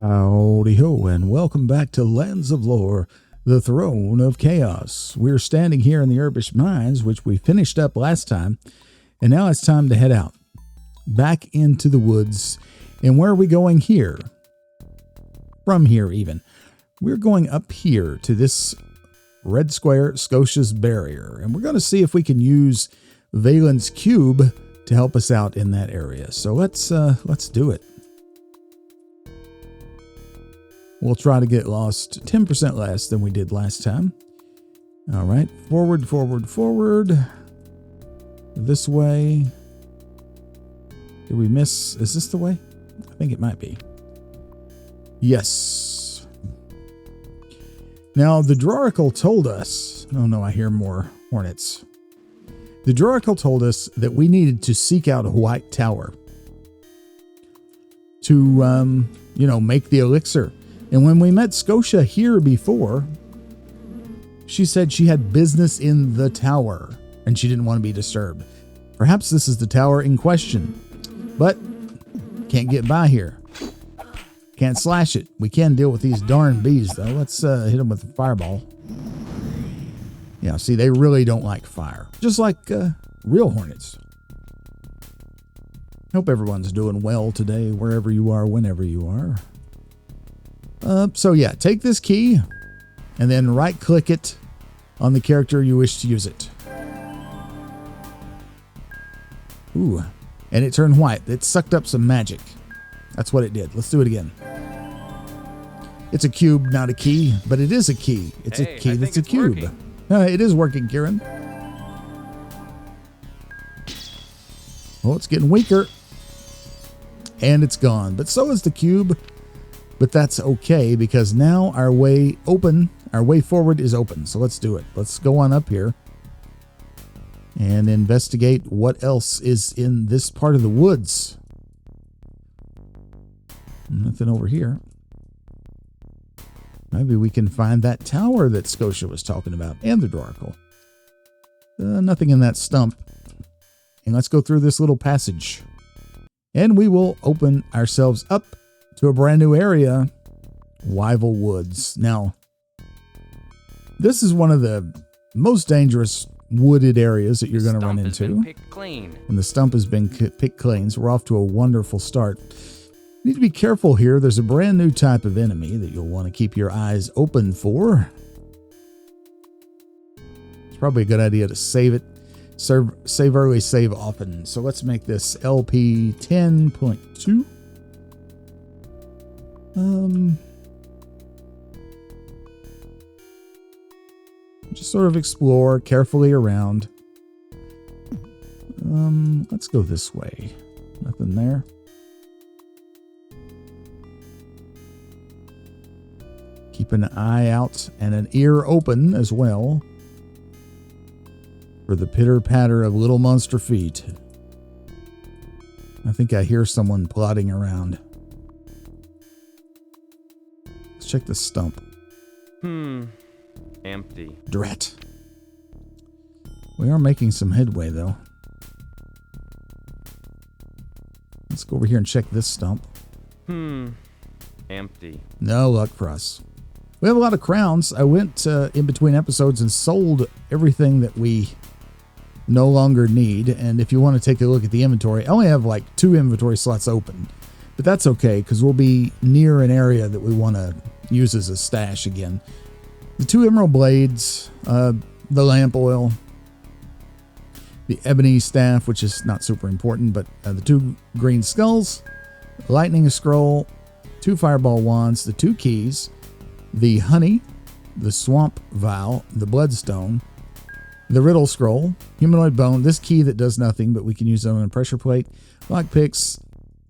Howdy ho, and welcome back to Lands of Lore, the Throne of Chaos. We're standing here in the Urbish Mines, which we finished up last time, and now it's time to head out, back into the woods. And where are we going here? From here, even. We're going up here to this red square, Scotia's barrier, and we're going to see if we can use Vaelan's cube to help us out in that area. So let's do it. We'll try to get lost 10% less than we did last time. All right, forward, forward, forward. This way. Did we miss? Is this the way? I think it might be. Yes. Now, the Draracle told us... Oh no, I hear more hornets. The Draracle told us that we needed to seek out a white tower to, make the elixir. And when we met Scotia here before, she said she had business in the tower and she didn't want to be disturbed. Perhaps this is the tower in question, but can't get by here. Can't slash it. We can deal with these darn bees though. Let's hit them with a fireball. Yeah, see, they really don't like fire. Just like real hornets. Hope everyone's doing well today, wherever you are, whenever you are. So yeah, take this key and then right click it on the character you wish to use it. Ooh, and it turned white. It sucked up some magic. That's what it did. Let's do it again. It's a cube, not a key, but it is a key. It's a key that's a cube. It is working, Kieran. Oh, it's getting weaker. And it's gone. But so is the cube. But that's okay because now our way forward is open. So let's do it. Let's go on up here and investigate what else is in this part of the woods. Nothing over here. Maybe we can find that tower that Scotia was talking about and the Draracle. Nothing in that stump. And let's go through this little passage. And we will open ourselves up to a brand new area, Yvel Woods. Now, this is one of the most dangerous wooded areas that you're going to run into. And the stump has been picked clean, so we're off to a wonderful start. You need to be careful here. There's a brand new type of enemy that you'll want to keep your eyes open for. It's probably a good idea to save it. Save early, save often. So let's make this LP 10.2. Just sort of explore carefully around. Let's go this way. Nothing there. Keep an eye out and an ear open as well for the pitter-patter of little monster feet. I think I hear someone plodding around. Let's check the stump. Empty. Drat. We are making some headway, though. Let's go over here and check this stump. Empty. No luck for us. We have a lot of crowns. I went in between episodes and sold everything that we no longer need. And if you want to take a look at the inventory, I only have like 2 inventory slots open. But that's okay, because we'll be near an area that we want to use as a stash again. The 2 emerald blades, the lamp oil, the ebony staff, which is not super important, but the 2 green skulls, lightning scroll, 2 fireball wands, the 2 keys, the honey, the swamp vial, the bloodstone, the riddle scroll, humanoid bone, this key that does nothing, but we can use it on a pressure plate, lock picks,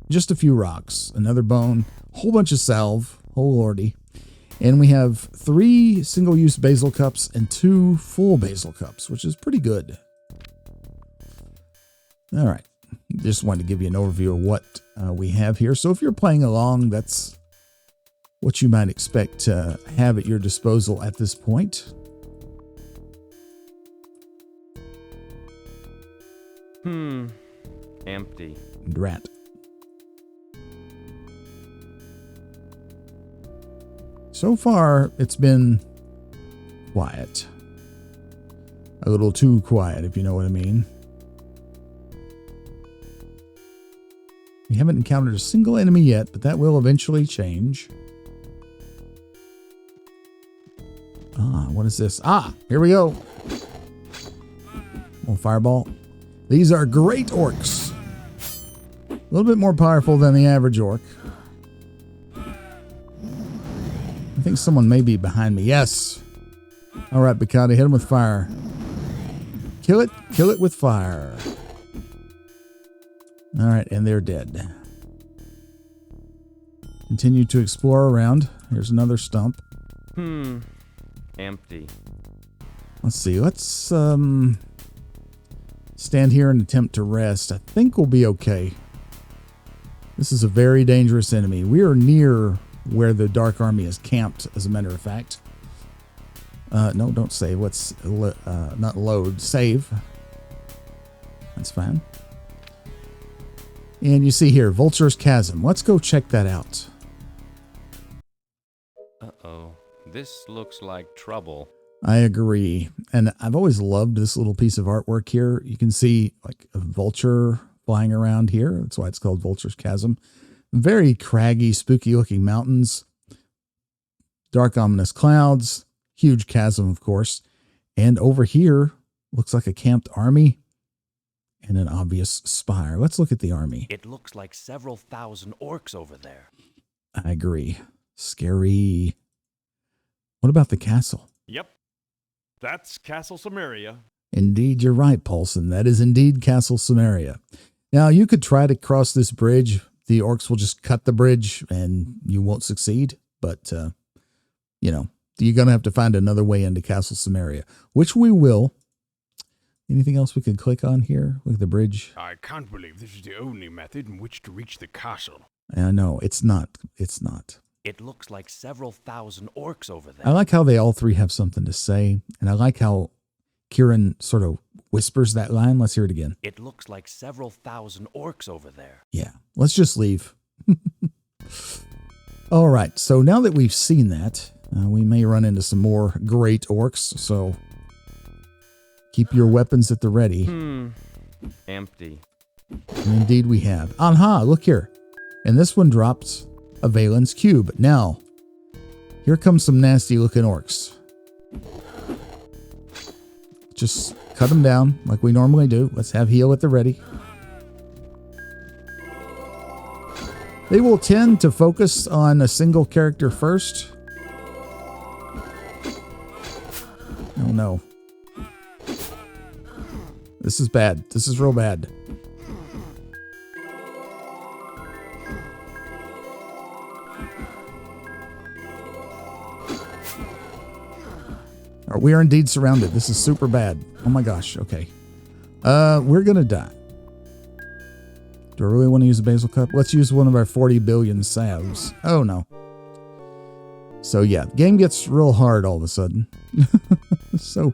just a few rocks, another bone, whole bunch of salve, oh lordy. And we have 3 single-use basil cups and 2 full basil cups, which is pretty good. All right. Just wanted to give you an overview of what we have here. So if you're playing along, that's what you might expect to have at your disposal at this point. Empty. Drat. So far, it's been quiet. A little too quiet, if you know what I mean. We haven't encountered a single enemy yet, but that will eventually change. What is this? Here we go. Little fireball. These are great orcs. A little bit more powerful than the average orc. I think someone may be behind me. Yes. All right, Baccata, hit him with fire. Kill it with fire. All right, and they're dead. Continue to explore around. Here's another stump. Empty. Let's see. Let's stand here and attempt to rest. I think we'll be okay. This is a very dangerous enemy. We are near where the Dark Army is camped, as a matter of fact. No, don't save. Let's not load. Save. That's fine. And you see here, Vulture's Chasm. Let's go check that out. Uh-oh. This looks like trouble. I agree. And I've always loved this little piece of artwork here. You can see like a vulture flying around here. That's why it's called Vulture's Chasm. Very craggy, spooky looking mountains. Dark, ominous clouds. Huge chasm, of course. And over here, looks like a camped army and an obvious spire. Let's look at the army. It looks like several thousand orcs over there. I agree. Scary. What about the castle? Yep. That's Castle Cimmeria. Indeed, you're right, Paulson. That is indeed Castle Cimmeria. Now, you could try to cross this bridge. The orcs will just cut the bridge and you won't succeed. But, you know, you're going to have to find another way into Castle Cimmeria, which we will. Anything else we could click on here with the bridge? I can't believe this is the only method in which to reach the castle. I know, it's not. It's not. It looks like several thousand orcs over there. I like how they all three have something to say. And I like how Kieran sort of whispers that line. Let's hear it again. It looks like several thousand orcs over there. Yeah, let's just leave. All right, so now that we've seen that, we may run into some more great orcs. So keep your weapons at the ready. Empty. And indeed we have. Aha, look here. And this one drops a Vaelan's cube. Now, here comes some nasty looking orcs. Just cut them down like we normally do. Let's have heal at the ready. They will tend to focus on a single character first. Oh no. This is bad. This is real bad. We are indeed surrounded. This is super bad. Oh my gosh. Okay. We're going to die. Do I really want to use a basil cup? Let's use one of our 40 billion salves. Oh no. So yeah, the game gets real hard all of a sudden. So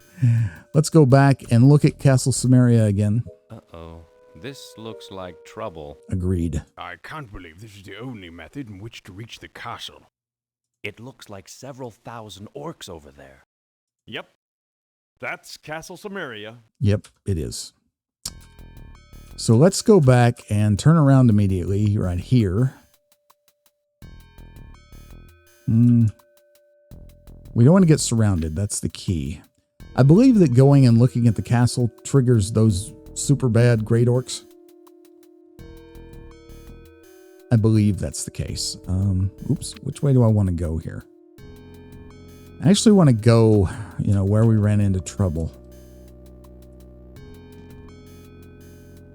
let's go back and look at Castle Cimmeria again. Uh-oh. This looks like trouble. Agreed. I can't believe this is the only method in which to reach the castle. It looks like several thousand orcs over there. Yep. That's Castle Cimmeria. Yep, it is. So let's go back and turn around immediately right here. We don't want to get surrounded. That's the key. I believe that going and looking at the castle triggers those super bad great orcs. I believe that's the case. Oops, which way do I want to go here? I actually want to go, where we ran into trouble.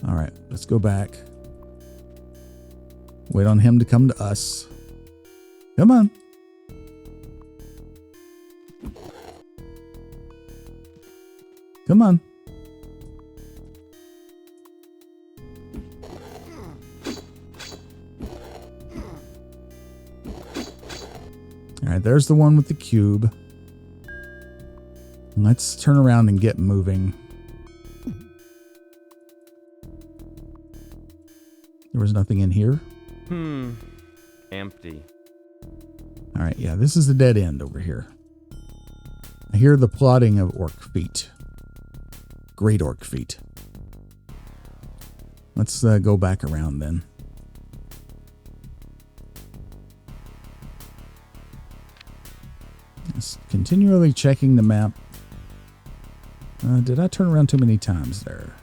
All right, let's go back. Wait on him to come to us. Come on. Come on. All right, there's the one with the cube. Let's turn around and get moving. There was nothing in here. Empty. All right, yeah, this is the dead end over here. I hear the plodding of orc feet. Great orc feet. Let's go back around then. Just continually checking the map. Did I turn around too many times there?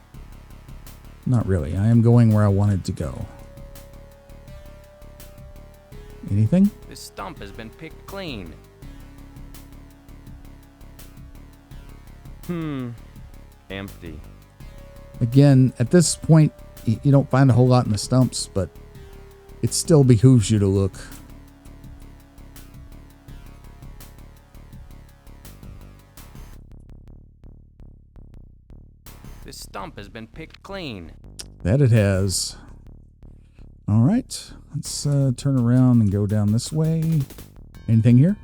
Not really. I am going where I wanted to go. Anything? This stump has been picked clean. Empty. Again, at this point, you don't find a whole lot in the stumps, but it still behooves you to look. This stump has been picked clean. That it has. All right, let's turn around and go down this way. Anything here?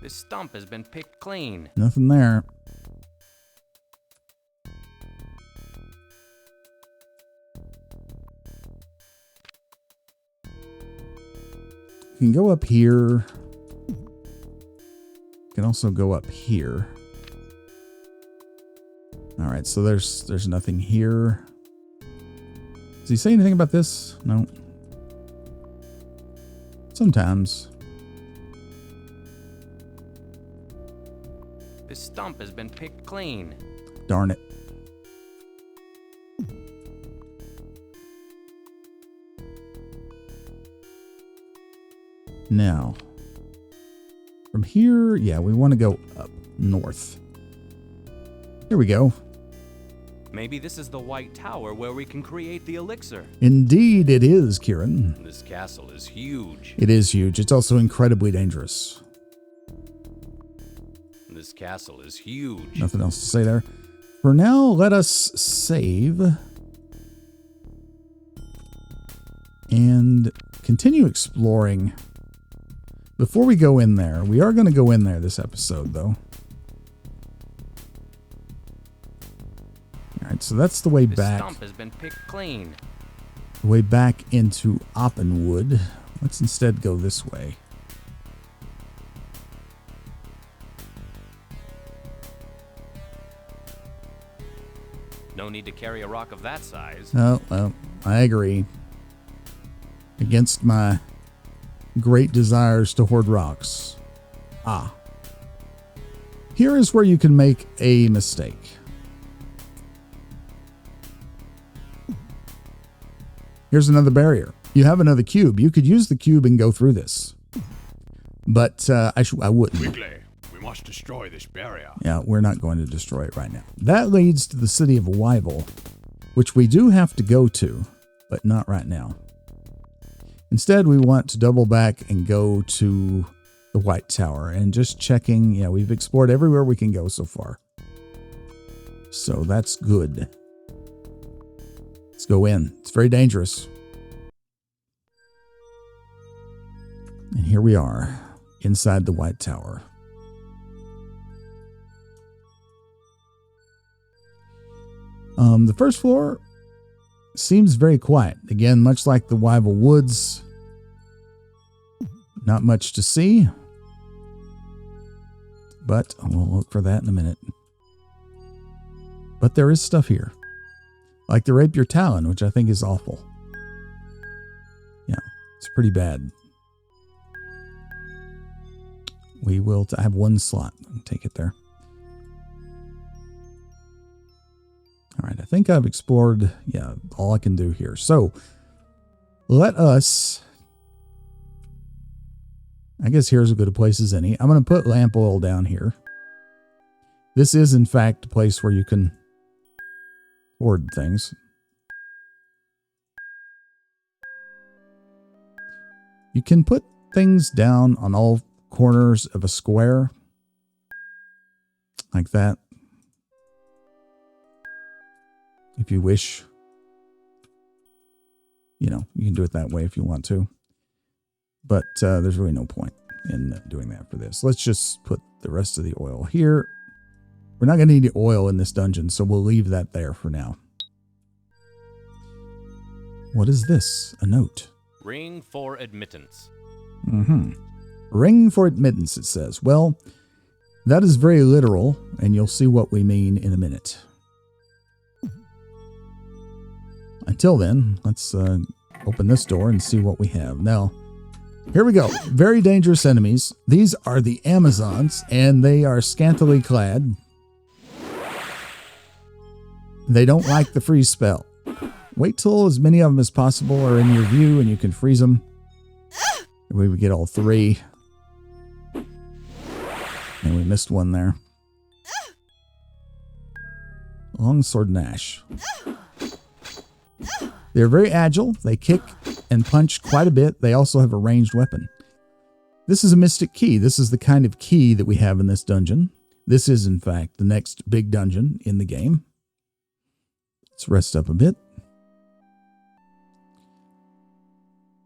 This stump has been picked clean. Nothing there. You can go up here. You can also go up here. All right, so there's nothing here. Does he say anything about this? No. Sometimes. This stump has been picked clean. Darn it. Now, from here, yeah, we want to go up north. Here we go. Maybe this is the White Tower where we can create the elixir. Indeed it is, Kieran. This castle is huge. It is huge. It's also incredibly dangerous. This castle is huge. Nothing else to say there. For now, let us save and continue exploring. Before we go in there, we are going to go in there this episode, though. All right, so that's the way back. This stump has been picked clean. The way back into Opinwood. Let's instead go this way. No need to carry a rock of that size. Oh, well, I agree. Against my great desires to hoard rocks. Ah. Here is where you can make a mistake. Here's another barrier. You have another cube. You could use the cube and go through this. But I wouldn't. Quickly, we must destroy this barrier. Yeah, we're not going to destroy it right now. That leads to the city of Yvel, which we do have to go to, but not right now. Instead, we want to double back and go to the White Tower and just checking. Yeah, we've explored everywhere we can go so far. So that's good. Let's go in. It's very dangerous. And here we are inside the White Tower. The first floor seems very quiet. Again, much like the Yvel Woods. Not much to see. But we'll look for that in a minute. But there is stuff here. Like the Rapier Talon, which I think is awful. Yeah, it's pretty bad. We will have one slot. Take it there. All right, I think I've explored, yeah, all I can do here. So let us, I guess here's as good a place as any. I'm going to put lamp oil down here. This is, in fact, a place where you can hoard things. You can put things down on all corners of a square. Like that. If you wish. You know, you can do it that way if you want to. But there's really no point in doing that for this. Let's just put the rest of the oil here. We're not going to need oil in this dungeon, so we'll leave that there for now. What is this? A note. Ring for admittance. Mm-hmm. Ring for admittance, it says. Well, that is very literal, and you'll see what we mean in a minute. Until then, let's open this door and see what we have. Now, here we go. Very dangerous enemies. These are the Amazons, and they are scantily clad. They don't like the freeze spell. Wait till as many of them as possible are in your view, and you can freeze them. We would get all three. And we missed one there. Longsword Nash. They're very agile. They kick and punch quite a bit. They also have a ranged weapon. This is a mystic key. This is the kind of key that we have in this dungeon. This is, in fact, the next big dungeon in the game. Let's rest up a bit.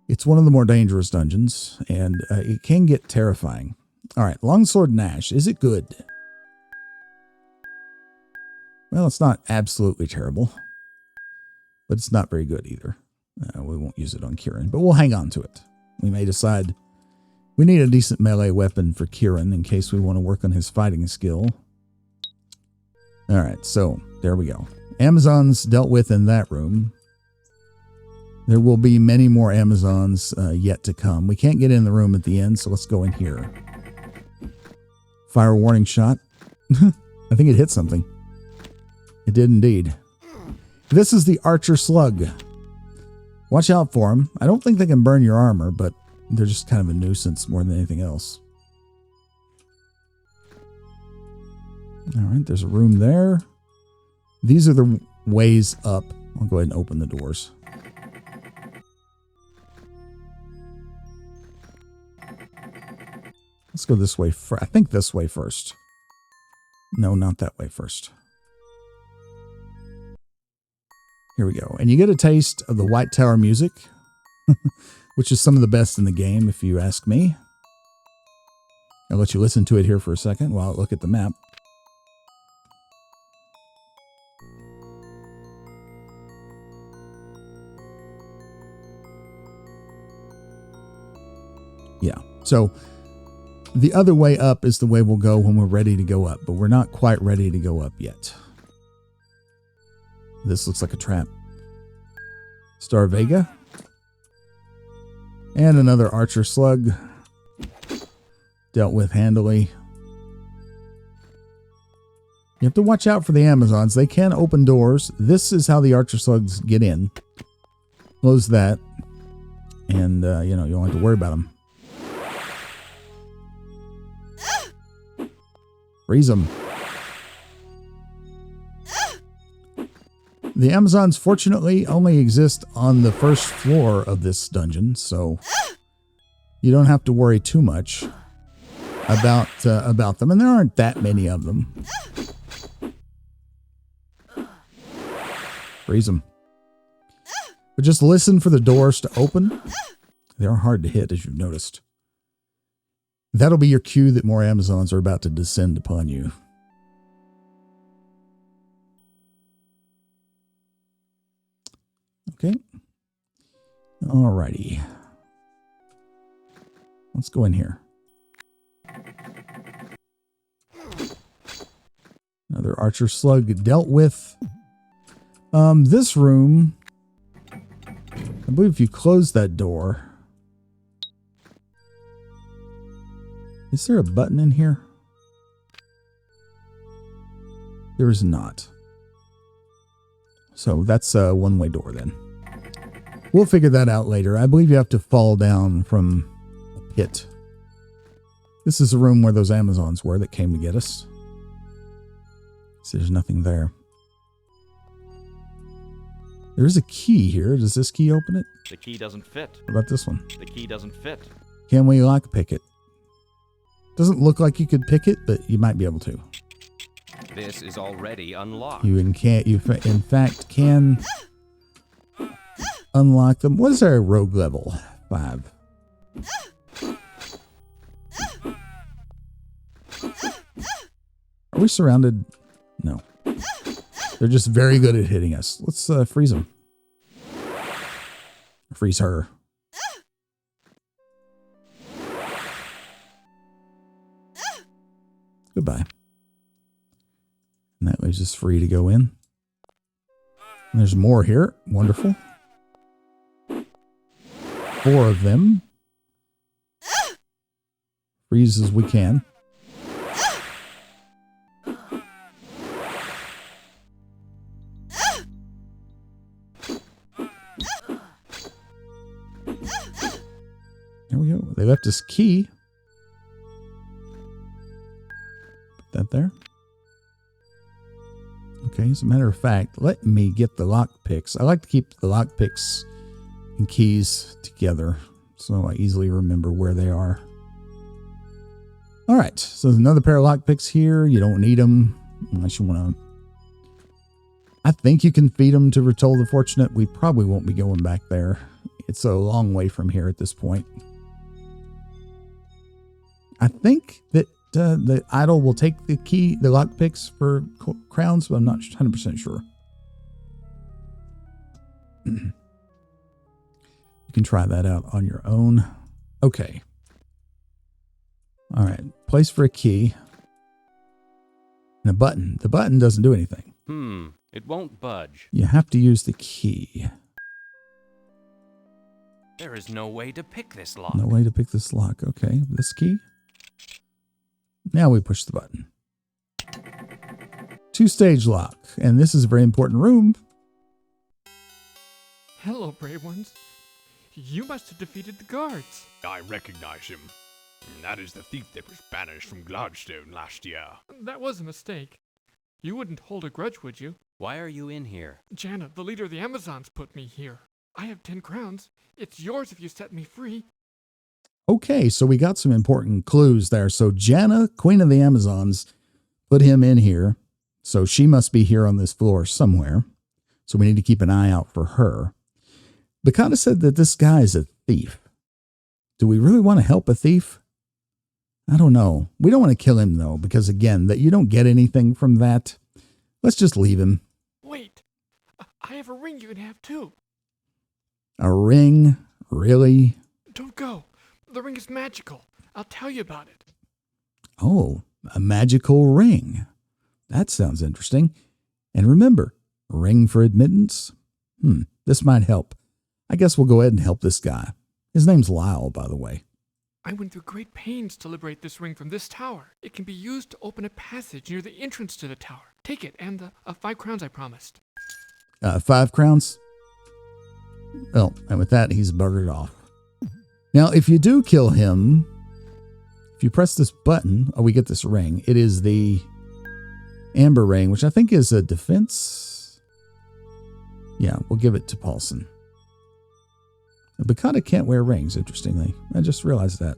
It's one of the more dangerous dungeons, and it can get terrifying. All right, Longsword Nash. Is it good? Well, it's not absolutely terrible, but it's not very good either. We won't use it on Kieran, but we'll hang on to it. We may decide we need a decent melee weapon for Kieran in case we want to work on his fighting skill. All right, so there we go. Amazons dealt with in that room. There will be many more Amazons yet to come. We can't get in the room at the end, so let's go in here. Fire warning shot. I think it hit something. It did indeed. This is the Archer Slug. Watch out for them. I don't think they can burn your armor, but they're just kind of a nuisance more than anything else. All right, there's a room there. These are the ways up. I'll go ahead and open the doors. Let's go this way. I think this way first. No, not that way first. Here we go. And you get a taste of the White Tower music, which is some of the best in the game, if you ask me. I'll let you listen to it here for a second while I look at the map. Yeah. So the other way up is the way we'll go when we're ready to go up, but we're not quite ready to go up yet. This looks like a trap. Star Vega. And another Archer Slug. Dealt with handily. You have to watch out for the Amazons. They can open doors. This is how the Archer Slugs get in. Close that. And, you know, you don't have to worry about them. Freeze them. The Amazons, fortunately, only exist on the first floor of this dungeon, so you don't have to worry too much about them. And there aren't that many of them. Freeze them. But just listen for the doors to open. They're hard to hit, as you've noticed. That'll be your cue that more Amazons are about to descend upon you. Okay. Alrighty. Let's go in here. Another Archer Slug dealt with. This room, I believe if you close that door... Is there a button in here? There is not. So that's a one-way door then. We'll figure that out later. I believe you have to fall down from a pit. This is the room where those Amazons were that came to get us. So there's nothing there. There's a key here. Does this key open it? The key doesn't fit. What about this one? The key doesn't fit. Can we lockpick it? Doesn't look like you could pick it, but you might be able to. This is already unlocked. You in fact can unlock them. What is our rogue level? 5. Are we surrounded? No. They're just very good at hitting us. Let's freeze them. Freeze her. Goodbye. And that leaves us free to go in. And there's more here. Wonderful. 4 of them. Freeze as we can. There we go. They left us key. Put that there. Okay, as a matter of fact, let me get the lockpicks. I like to keep the lockpicks and keys together so I easily remember where they are. All right, so there's another pair of lockpicks here. You don't need them unless you want to. I think you can feed them to Retold the Fortunate. We probably won't be going back there. It's a long way from here at this point. I think that the idol will take the key, the lockpicks for crowns, but I'm not 100% sure. You can try that out on your own. Okay. All right. Place for a key. And a button. The button doesn't do anything. It won't budge. You have to use the key. There is no way to pick this lock. No way to pick this lock. Okay. This key. Now we push the button. 2-stage lock. And this is a very important room. Hello, brave ones. You must have defeated the guards. I recognize him. That is the thief that was banished from Gladstone last year. That was a mistake. You wouldn't hold a grudge, would you? Why are you in here? Janna, the leader of the Amazons, put me here. I have 10 crowns. It's yours if you set me free. Okay, so we got some important clues there. So Janna, Queen of the Amazons, put him in here. So she must be here on this floor somewhere. So we need to keep an eye out for her. Baccata said that this guy is a thief. Do we really want to help a thief? I don't know. We don't want to kill him, though, because, again, that you don't get anything from that. Let's just leave him. Wait. I have a ring you can have, too. A ring? Really? Don't go. The ring is magical. I'll tell you about it. Oh, a magical ring. That sounds interesting. And remember, ring for admittance? This might help. I guess we'll go ahead and help this guy. His name's Lyle, by the way. I went through great pains to liberate this ring from this tower. It can be used to open a passage near the entrance to the tower. Take it, and the 5 crowns I promised. 5 crowns? Well, and with that, he's buggered off. Now, if you do kill him, if you press this button, we get this ring. It is the amber ring, which I think is a defense. Yeah, we'll give it to Paulson. Baccata can't wear rings, interestingly. I just realized that.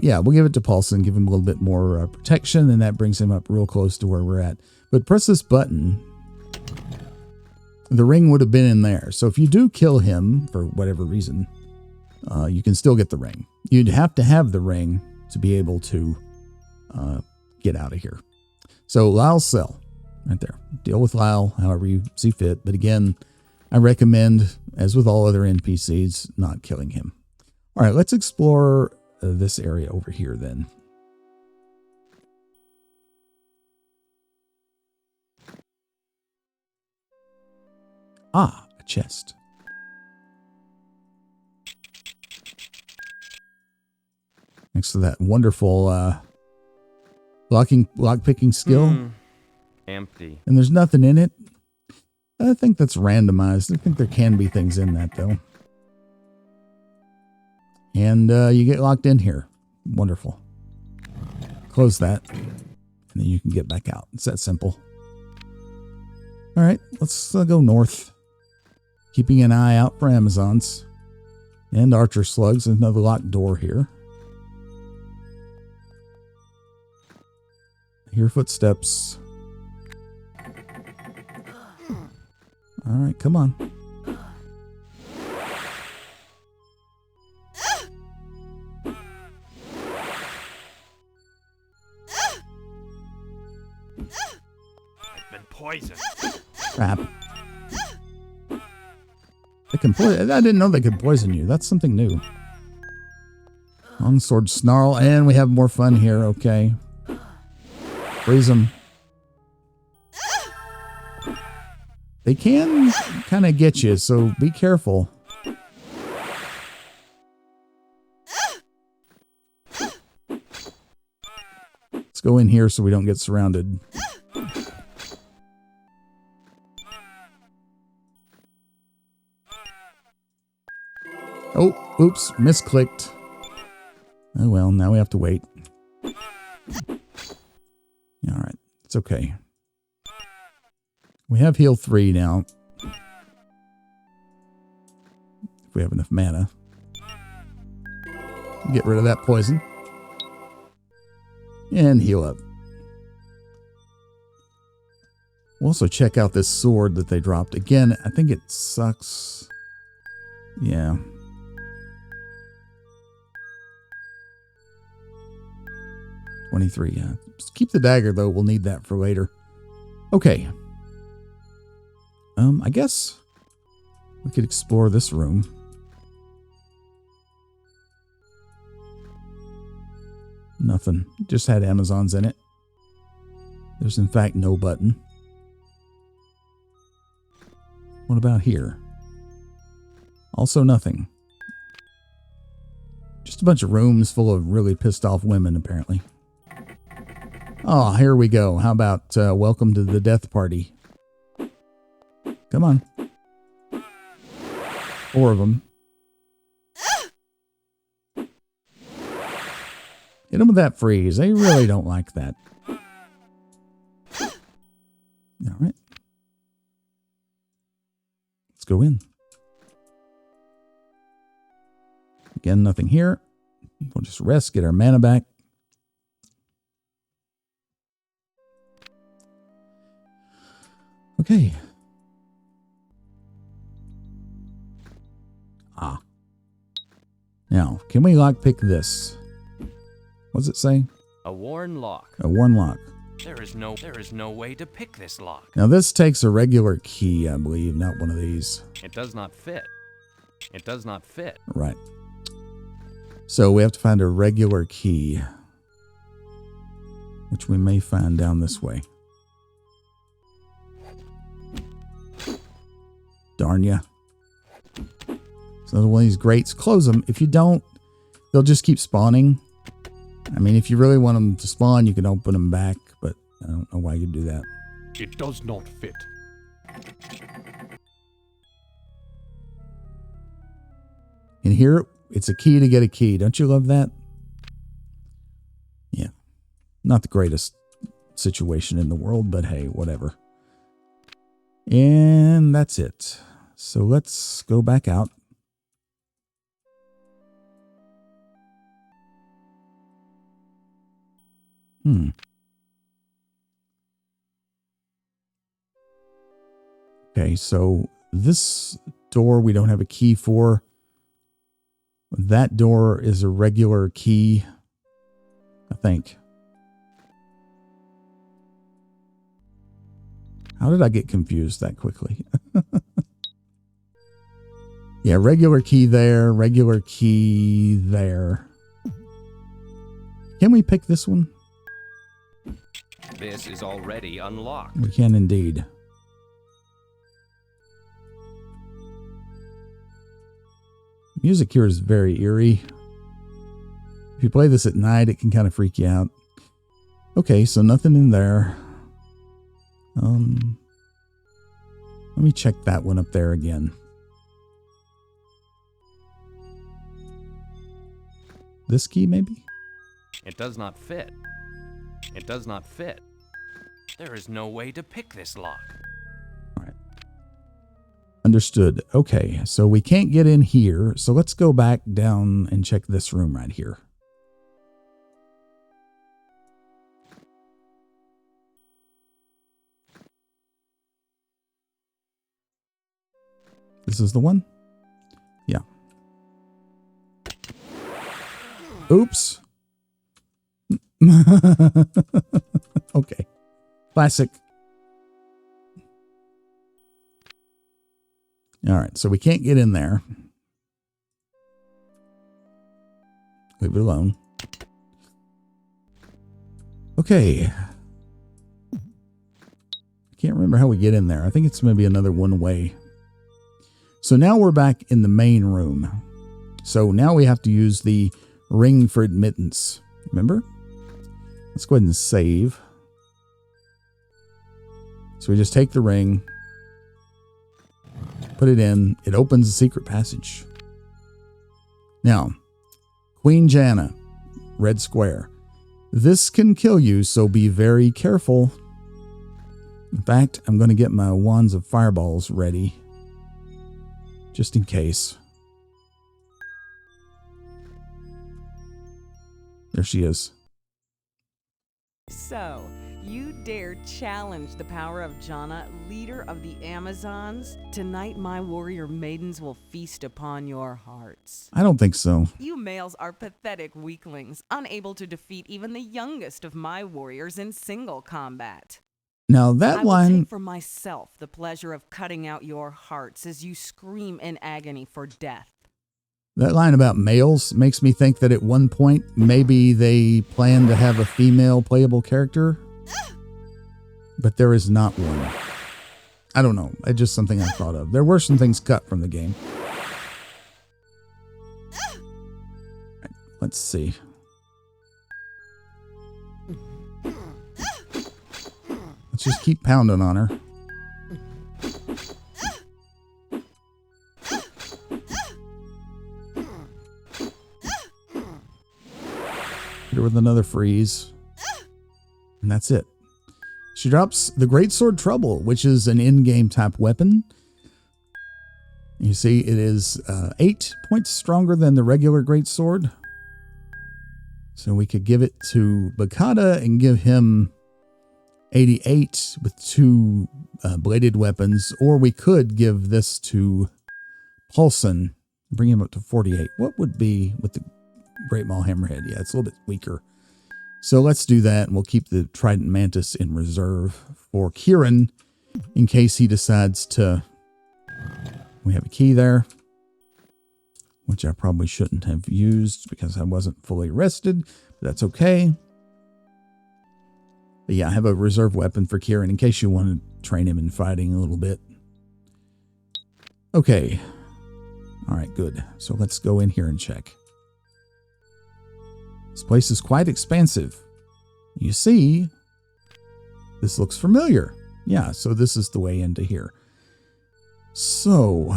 Yeah, we'll give it to Paulson, give him a little bit more protection, and that brings him up real close to where we're at. But press this button. The ring would have been in there. So if you do kill him, for whatever reason, you can still get the ring. You'd have to have the ring to be able to get out of here. So Lyle's cell, right there. Deal with Lyle however you see fit. But again, I recommend, as with all other NPCs, not killing him. All right, let's explore this area over here then. Ah, a chest. Next to that wonderful lock-picking skill. Empty. And there's nothing in it. I think that's randomized. I think there can be things in that, though. And you get locked in here. Wonderful. Close that. And then you can get back out. It's that simple. All right, let's go north. Keeping an eye out for Amazons. And archer slugs. There's another locked door here. I hear footsteps. All right, come on. I've been poisoned. Crap. They can poison. I didn't know they could poison you. That's something new. Longsword snarl, and we have more fun here. Okay. Freeze them. They can kind of get you, so be careful. Let's go in here so we don't get surrounded. Oh, oops, misclicked. Oh well, now we have to wait. All right, it's okay. We have heal 3 now. If we have enough mana. Get rid of that poison. And heal up. We'll also check out this sword that they dropped. Again, I think it sucks. Yeah. Yeah. Just keep the dagger, though. We'll need that for later. Okay. I guess we could explore this room. Nothing. Just had Amazons in it. There's, in fact, no button. What about here? Also nothing. Just a bunch of rooms full of really pissed off women, apparently. Oh, here we go. How about welcome to the death party? Come on. 4 of them. Hit them with that freeze. They really don't like that. All right. Let's go in. Again, nothing here. We'll just rest, get our mana back. Okay. Ah. Now, can we lockpick this? What's it say? A worn lock. A worn lock. There is no way to pick this lock. Now this takes a regular key, I believe, not one of these. It does not fit. It does not fit. Right. So we have to find a regular key, which we may find down this way. Darn ya. So one of these grates, close them. If you don't, they'll just keep spawning. I mean, if you really want them to spawn, you can open them back, but I don't know why you do that. It does not fit. And here, it's a key to get a key. Don't you love that? Yeah. Not the greatest situation in the world, but hey, whatever. And that's it. So let's go back out. Okay, so this door we don't have a key for. That door is a regular key, I think. How did I get confused that quickly? Yeah, regular key there, regular key there. Can we pick this one? This is already unlocked. We can indeed. Music here is very eerie. If you play this at night, it can kind of freak you out. Okay, so nothing in there. Let me check that one up there again. This key, maybe? It does not fit. It does not fit. There is no way to pick this lock. All right. Understood. Okay, so we can't get in here. So let's go back down and check this room right here. This is the one? Yeah. Oops. Okay. Classic. All right, so we can't get in there. Leave it alone. Okay. remember how we get in there. I think it's maybe another one way. So now we're back in the main room. So now we have to use the ring for admittance. Remember? Let's go ahead and save. So we just take the ring, put it in. It opens a secret passage. Now, Queen Janna, red square. This can kill you, so be very careful. In fact, I'm going to get my wands of fireballs ready, just in case. There she is. So, you dare challenge the power of Janna, leader of the Amazons? Tonight my warrior maidens will feast upon your hearts. I don't think so. You males are pathetic weaklings, unable to defeat even the youngest of my warriors in single combat. Now that I will line... take for myself the pleasure of cutting out your hearts as you scream in agony for death. That line about males makes me think that at one point, maybe they plan to have a female playable character. But there is not one. I don't know. It's just something I thought of. There were some things cut from the game. Right, let's see. Let's just keep pounding on her. Hit her with another freeze. And that's it. She drops the Greatsword Trouble, which is an in-game type weapon. You see, it is 8 points stronger than the regular Greatsword. So we could give it to Baccata and give him 88 with 2 bladed weapons. Or we could give this to Paulson, bring him up to 48. What would be with the Great Maul Hammerhead? Yeah, it's a little bit weaker. So let's do that, and we'll keep the Trident Mantis in reserve for Kieran in case he decides to... We have a key there, which I probably shouldn't have used because I wasn't fully rested, but that's okay. But yeah, I have a reserve weapon for Kieran in case you want to train him in fighting a little bit. Okay. All right, good. So let's go in here and check. This place is quite expansive. You see, this looks familiar. Yeah, so this is the way into here. So,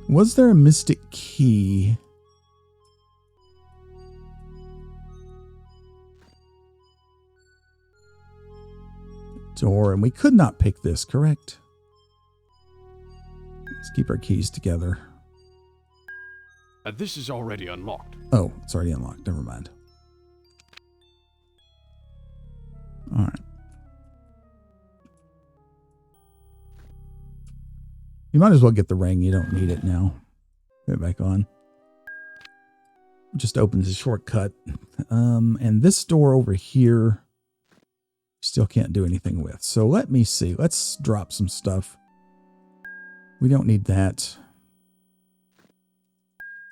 was there a mystic key? Door, and we could not pick this, correct? Let's keep our keys together. This is already unlocked. Oh, it's already unlocked. Never mind. All right. You might as well get the ring. You don't need it now. Put it back on. Just opens a shortcut. And this door over here, still can't do anything with. So let me see. Let's drop some stuff. We don't need that.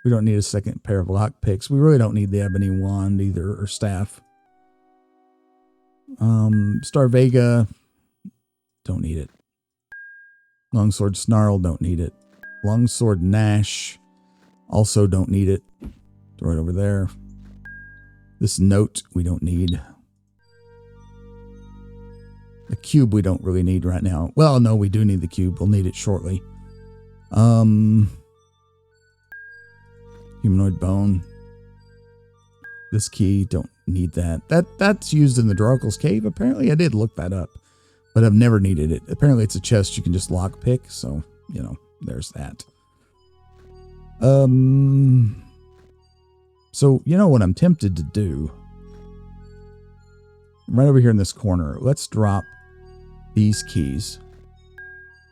We don't need a second pair of lockpicks. We really don't need the ebony wand either, or staff. Star Vega, don't need it. Longsword Snarl, don't need it. Longsword Nash, also don't need it. Throw it over there. This note we don't need. The cube we don't really need right now. Well, no, we do need the cube. We'll need it shortly. Humanoid bone. This key, don't need that. That's used in the Draracle's cave. Apparently I did look that up, but I've never needed it. Apparently it's a chest you can just lock pick, so you know, there's that. So you know what I'm tempted to do? Right over here in this corner, let's drop these keys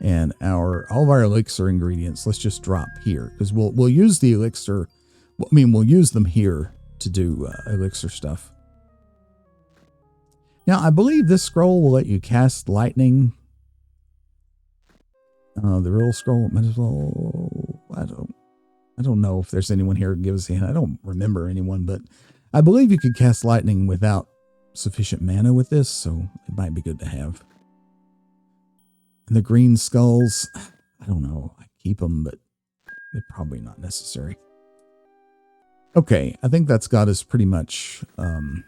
and all of our elixir ingredients. Let's just drop here because we'll use the elixir. I mean, we'll use them here to do elixir stuff. Now, I believe this scroll will let you cast lightning. The real scroll might as well. I don't know if there's anyone here who can give us a hint. I don't remember anyone, but I believe you could cast lightning without sufficient mana with this, so it might be good to have. And the green skulls, I don't know. I keep them, but they're probably not necessary. Okay, I think that's got us pretty much, in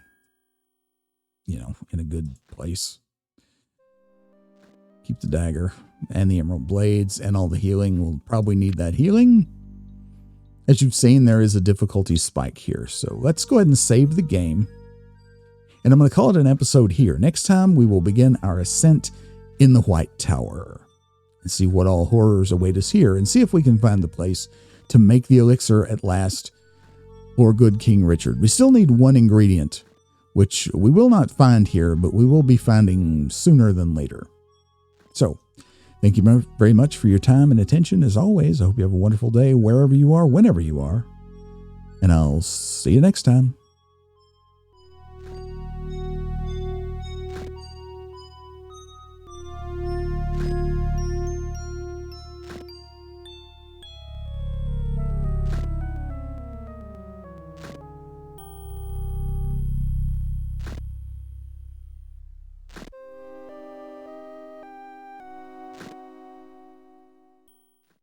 a good place. Keep the dagger and the emerald blades and all the healing. We'll probably need that healing. As you've seen, there is a difficulty spike here. So let's go ahead and save the game. And I'm going to call it an episode here. Next time, we will begin our ascent in the White Tower and see what all horrors await us here and see if we can find the place to make the elixir at last for good King Richard. We still need one ingredient, which we will not find here, but we will be finding sooner than later. So, thank you very much for your time and attention. As always, I hope you have a wonderful day wherever you are, whenever you are. And I'll see you next time.